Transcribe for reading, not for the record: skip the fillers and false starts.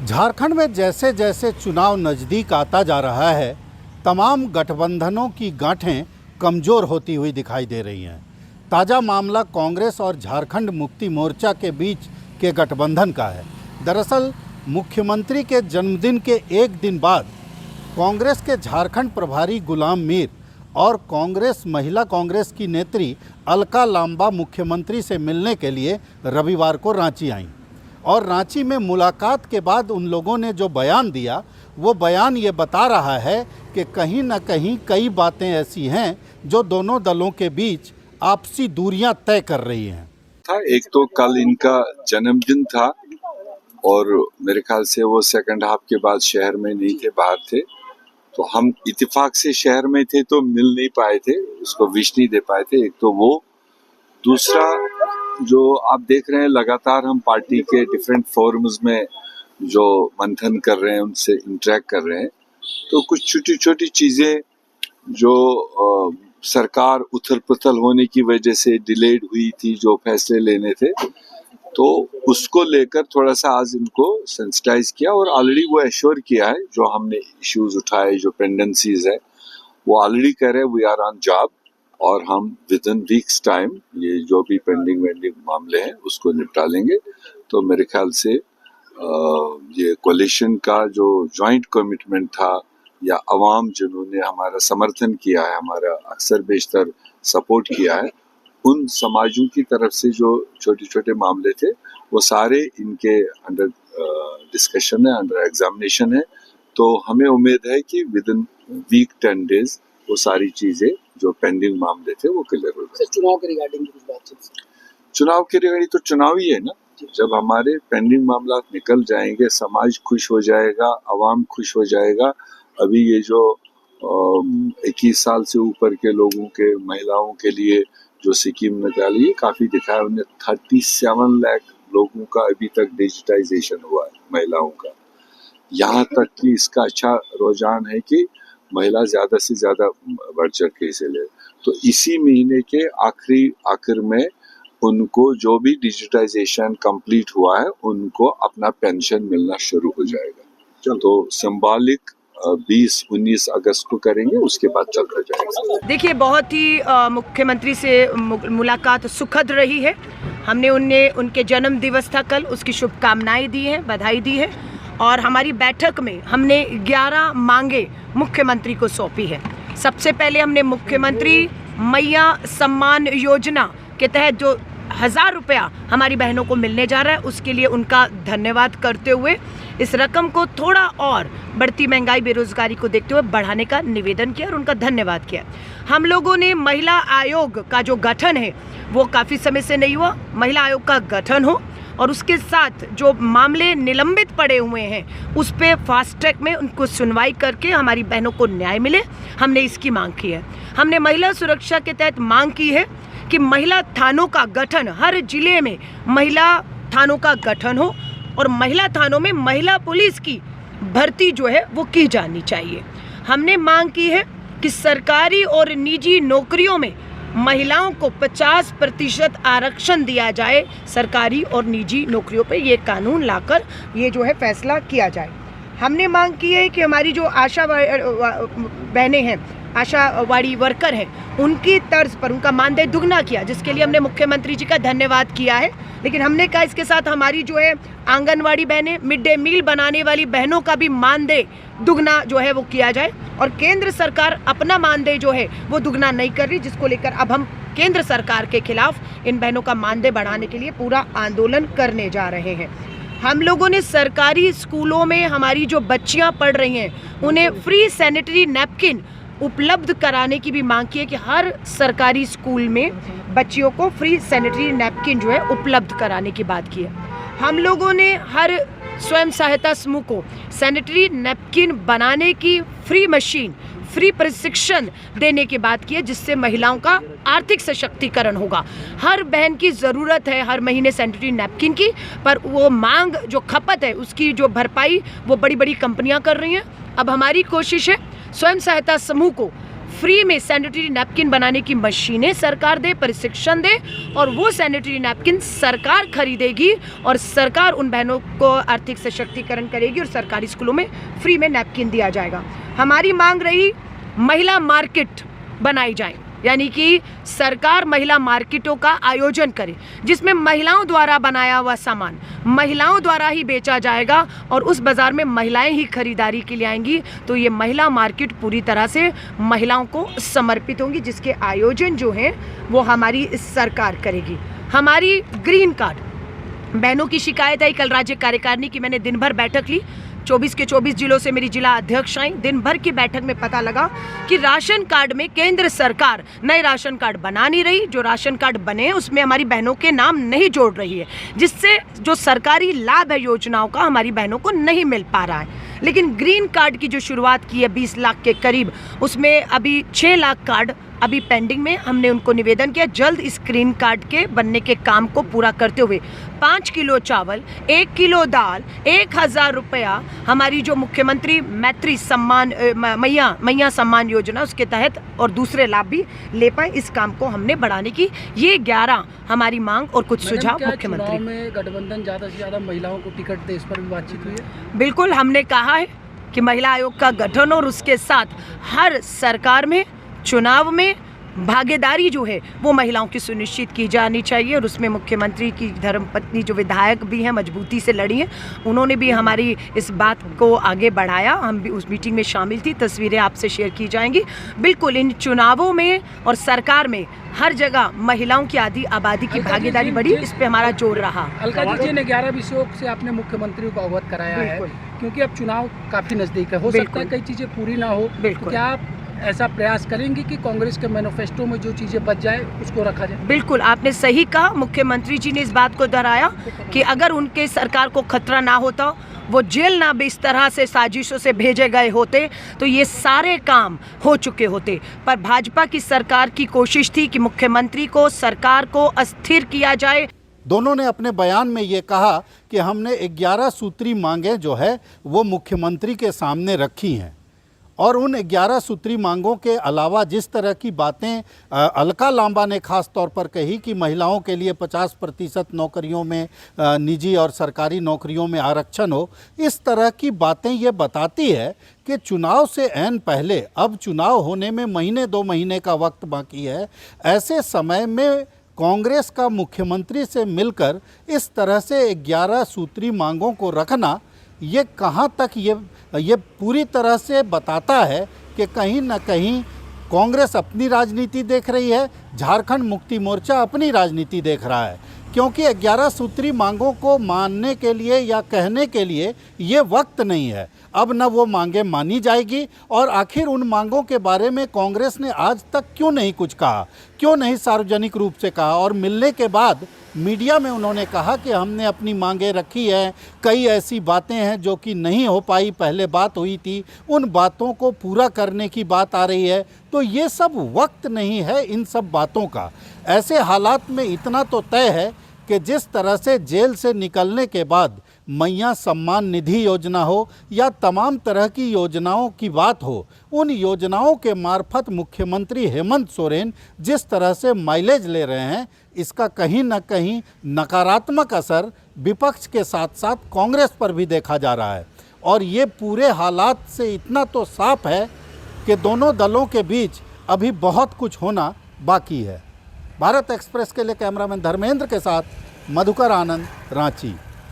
झारखंड में जैसे जैसे चुनाव नज़दीक आता जा रहा है, तमाम गठबंधनों की गांठें कमज़ोर होती हुई दिखाई दे रही हैं। ताज़ा मामला कांग्रेस और झारखंड मुक्ति मोर्चा के बीच के गठबंधन का है। दरअसल मुख्यमंत्री के जन्मदिन के एक दिन बाद कांग्रेस के झारखंड प्रभारी गुलाम मीर और महिला कांग्रेस की नेत्री अलका लांबा मुख्यमंत्री से मिलने के लिए रविवार को रांची आईं और रांची में मुलाकात के बाद उन लोगों ने जो बयान दिया, वो बयान ये बता रहा है कि कहीं न कहीं कई बातें ऐसी हैं जो दोनों दलों के बीच आपसी दूरियां तय कर रही हैं। एक तो कल इनका जन्मदिन था और मेरे ख्याल से वो सेकंड हाफ के बाद शहर में नहीं थे, बाहर थे, तो हम इत्तेफाक से शहर में थे तो मिल नहीं पाए थे, उसको विश नहीं दे पाए थे। एक तो वो, दूसरा जो आप देख रहे हैं लगातार हम पार्टी के डिफरेंट फोरम्स में जो मंथन कर रहे हैं, उनसे इंटरेक्ट कर रहे हैं, तो कुछ छोटी छोटी चीजें जो सरकार उथल पुथल होने की वजह से डिलेड हुई थी, जो फैसले लेने थे, तो उसको लेकर थोड़ा सा आज इनको सेंसिटाइज किया और ऑलरेडी वो एश्योर किया है जो हमने इश्यूज उठाए, जो पेंडेंसीज है, वो ऑलरेडी कह रहे हैं वी आर ऑन जॉब और हम विद इन वीक्स टाइम ये जो भी पेंडिंग मामले हैं उसको निपटा लेंगे। तो मेरे ख्याल से ये कोalition का जो ज्वाइंट कमिटमेंट था या अवाम जिन्होंने हमारा समर्थन किया है, हमारा अक्सर बेशतर सपोर्ट किया है, उन समाजों की तरफ से जो छोटे छोटे मामले थे वो सारे इनके अंडर डिस्कशन है, अंडर एग्जामिनेशन है। तो हमें उम्मीद है कि विद इन वीक 10 डेज वो सारी चीजें जो पेंडिंग मामले थे वो क्लियर हो जाए। चुनाव के रिगार्डिंग कुछ बातचीत? चुनाव के रिगार्डिंग तो चुनाव ही है ना, जब हमारे पेंडिंग मामला निकल जाएंगे, समाज खुश हो जाएगा, अवाम खुश हो जाएगा। अभी ये जो 21 साल से ऊपर के लोगों के, महिलाओं के लिए जो स्कीम निकाली है, काफी दिखाया उन्हें। 37 लाख लोगों का अभी तक डिजिटाइजेशन हुआ है महिलाओं का। यहाँ तक कि इसका अच्छा रुझान है कि महिला ज्यादा से ज्यादा बढ़ चढ़ के हिस्से ले। तो इसी महीने के आखिर में उनको जो भी डिजिटाइजेशन कंप्लीट हुआ है उनको अपना पेंशन मिलना शुरू हो जाएगा। तो सिंबॉलिक 20-19 अगस्त को करेंगे, उसके बाद चलता जाएगा। देखिए, बहुत ही मुख्यमंत्री से मुलाकात सुखद रही है। हमने उनके जन्म दिवस था कल, उसकी शुभकामनाएं दी हैं, बधाई दी है और हमारी बैठक में हमने 11 मांगे मुख्यमंत्री को सौंपी है। सबसे पहले हमने मुख्यमंत्री मैया सम्मान योजना के तहत जो 1000 रुपया हमारी बहनों को मिलने जा रहा है, उसके लिए उनका धन्यवाद करते हुए इस रकम को थोड़ा और बढ़ती महंगाई, बेरोजगारी को देखते हुए बढ़ाने का निवेदन किया और उनका धन्यवाद किया। हम लोगों ने महिला आयोग का जो गठन है वो काफ़ी समय से नहीं हुआ, महिला आयोग का गठन हो और उसके साथ जो मामले निलंबित पड़े हुए हैं उस पे फास्ट ट्रैक में उनको सुनवाई करके हमारी बहनों को न्याय मिले, हमने इसकी मांग की है। हमने महिला सुरक्षा के तहत मांग की है कि महिला थानों का गठन, हर जिले में महिला थानों का गठन हो और महिला थानों में महिला पुलिस की भर्ती जो है वो की जानी चाहिए। हमने मांग की है कि सरकारी और निजी नौकरियों में महिलाओं को 50% आरक्षण दिया जाए, सरकारी और निजी नौकरियों पे ये कानून लाकर ये जो है फैसला किया जाए। हमने मांग की है कि हमारी जो आशा बहनें हैं, आशावाड़ी वर्कर हैं, उनकी तर्ज पर उनका मानदेय दुगना किया, जिसके लिए हमने मुख्यमंत्री जी का धन्यवाद किया है। लेकिन हमने कहा इसके साथ हमारी जो है आंगनवाड़ी बहनें, मिड डे मील बनाने वाली बहनों का भी मानदेय दुगना जो है वो किया जाए और केंद्र सरकार अपना मानदेय जो है वो दुगना नहीं कर रही, जिसको लेकर अब हम केंद्र सरकार के खिलाफ इन बहनों का मानदेय बढ़ाने के लिए पूरा आंदोलन करने जा रहे हैं। हम लोगों ने सरकारी स्कूलों में हमारी जो बच्चियां पढ़ रही हैं उन्हें फ्री सैनिटरी नैपकिन उपलब्ध कराने की भी मांग की है कि हर सरकारी स्कूल में बच्चियों को फ्री सैनिटरी नैपकिन जो है उपलब्ध कराने की बात की है। हम लोगों ने हर स्वयं सहायता समूह को सैनिटरी नैपकिन बनाने की फ्री मशीन, फ्री प्रशिक्षण देने की बात की है, जिससे महिलाओं का आर्थिक सशक्तिकरण होगा। हर बहन की ज़रूरत है हर महीने सैनिटरी नैपकिन की, पर वो मांग जो खपत है उसकी जो भरपाई वो बड़ी बड़ी कंपनियां कर रही हैं। अब हमारी कोशिश है स्वयं सहायता समूह को फ्री में सैनिटरी नैपकिन बनाने की मशीनें सरकार दे, प्रशिक्षण दे, और वो सैनिटरी नैपकिन सरकार खरीदेगी और सरकार उन बहनों को आर्थिक सशक्तिकरण करेगी और सरकारी स्कूलों में फ्री में नैपकिन दिया जाएगा। हमारी मांग रही महिला मार्केट बनाई जाए, यानी कि सरकार महिला मार्केटों का आयोजन करे जिसमें महिलाओं द्वारा बनाया हुआ सामान महिलाओं द्वारा ही बेचा जाएगा और उस बाज़ार में महिलाएं ही खरीदारी के लिए आएंगी। तो ये महिला मार्केट पूरी तरह से महिलाओं को समर्पित होंगी, जिसके आयोजन जो हैं वो हमारी सरकार करेगी। हमारी ग्रीन कार्ड बहनों की शिकायत आई, कल राज्य कार्यकारिणी की मैंने दिन भर बैठक ली, 24 के 24 जिलों से मेरी जिला अध्यक्ष आई। दिन भर की बैठक में पता लगा कि राशन कार्ड में केंद्र सरकार नए राशन कार्ड बना नहीं रही, जो राशन कार्ड बने उसमें हमारी बहनों के नाम नहीं जोड़ रही है, जिससे जो सरकारी लाभ है योजनाओं का हमारी बहनों को नहीं मिल पा रहा है। लेकिन ग्रीन कार्ड की जो शुरुआत की है 20 लाख के करीब, उसमें अभी 6 लाख कार्ड अभी पेंडिंग में। हमने उनको निवेदन किया जल्द इस ग्रीन कार्ड के बनने के काम को पूरा करते हुए 5 किलो चावल, 1 किलो दाल, 1000 रुपया हमारी जो मुख्यमंत्री मैत्री सम्मान मैया सम्मान योजना उसके तहत और दूसरे लाभ भी ले पाए, इस काम को हमने बढ़ाने की ये 11 हमारी मांग और कुछ सुझाव मुख्यमंत्री में गठबंधन ज़्यादा से ज़्यादा महिलाओं को टिकट दे, इस पर भी बातचीत हुई है? बिल्कुल, हमने कहा है कि महिला आयोग का गठन और उसके साथ हर सरकार में चुनाव में भागीदारी जो है वो महिलाओं की सुनिश्चित की जानी चाहिए और उसमें मुख्यमंत्री की धर्मपत्नी जो विधायक भी हैं मजबूती से लड़ी हैं, उन्होंने भी हमारी इस बात को आगे बढ़ाया। हम भी उस मीटिंग में शामिल थी, तस्वीरें आपसे शेयर की जाएंगी। बिल्कुल इन चुनावों में और सरकार में हर जगह महिलाओं की आधी आबादी की भागीदारी बढ़ी, इस पे हमारा जोर रहा। अलका जी ने 11 विषयों से आपने मुख्यमंत्री को अवगत कराया है, क्योंकि अब चुनाव काफ़ी नज़दीक है, हो सकता है कई चीज़ें पूरी ना हो, तो क्या आप ऐसा प्रयास करेंगे कि कांग्रेस के मैनिफेस्टो में जो चीज़ें बच जाए उसको रखा जाए? बिल्कुल, आपने सही कहा। मुख्यमंत्री जी ने इस बात को दोहराया कि अगर उनके सरकार को खतरा ना होता, वो जेल ना भी इस तरह से साजिशों से भेजे गए होते, तो ये सारे काम हो चुके होते। पर भाजपा की सरकार की कोशिश थी कि मुख्यमंत्री को, सरकार को अस्थिर किया जाए। दोनों ने अपने बयान में ये कहा कि हमने 11 सूत्री मांगें जो है वो मुख्यमंत्री के सामने रखी हैं और उन 11 सूत्री मांगों के अलावा जिस तरह की बातें अलका लांबा ने खास तौर पर कही कि महिलाओं के लिए 50% नौकरियों में निजी और सरकारी नौकरियों में आरक्षण हो, इस तरह की बातें ये बताती है कि चुनाव से ऐन पहले, अब चुनाव होने में महीने 2 महीने का वक्त बाकी है, ऐसे समय में कांग्रेस का मुख्यमंत्री से मिलकर इस तरह से 11 सूत्री मांगों को रखना, ये कहाँ तक ये पूरी तरह से बताता है कि कहीं न कहीं कांग्रेस अपनी राजनीति देख रही है, झारखंड मुक्ति मोर्चा अपनी राजनीति देख रहा है। क्योंकि 11 सूत्री मांगों को मानने के लिए या कहने के लिए ये वक्त नहीं है। अब न वो मांगे मानी जाएगी और आखिर उन मांगों के बारे में कांग्रेस ने आज तक क्यों नहीं कुछ कहा, क्यों नहीं सार्वजनिक रूप से कहा, और मिलने के बाद मीडिया में उन्होंने कहा कि हमने अपनी मांगें रखी हैं, कई ऐसी बातें हैं जो कि नहीं हो पाई, पहले बात हुई थी, उन बातों को पूरा करने की बात आ रही है। तो ये सब वक्त नहीं है इन सब बातों का। ऐसे हालात में इतना तो तय है कि जिस तरह से जेल से निकलने के बाद मैया सम्मान निधि योजना हो या तमाम तरह की योजनाओं की बात हो, उन योजनाओं के मार्फत मुख्यमंत्री हेमंत सोरेन जिस तरह से माइलेज ले रहे हैं, इसका कहीं न कहीं नकारात्मक असर विपक्ष के साथ साथ कांग्रेस पर भी देखा जा रहा है। और ये पूरे हालात से इतना तो साफ है कि दोनों दलों के बीच अभी बहुत कुछ होना बाकी है। भारत एक्सप्रेस के लिए कैमरामैन धर्मेंद्र के साथ मधुकर आनंद, रांची।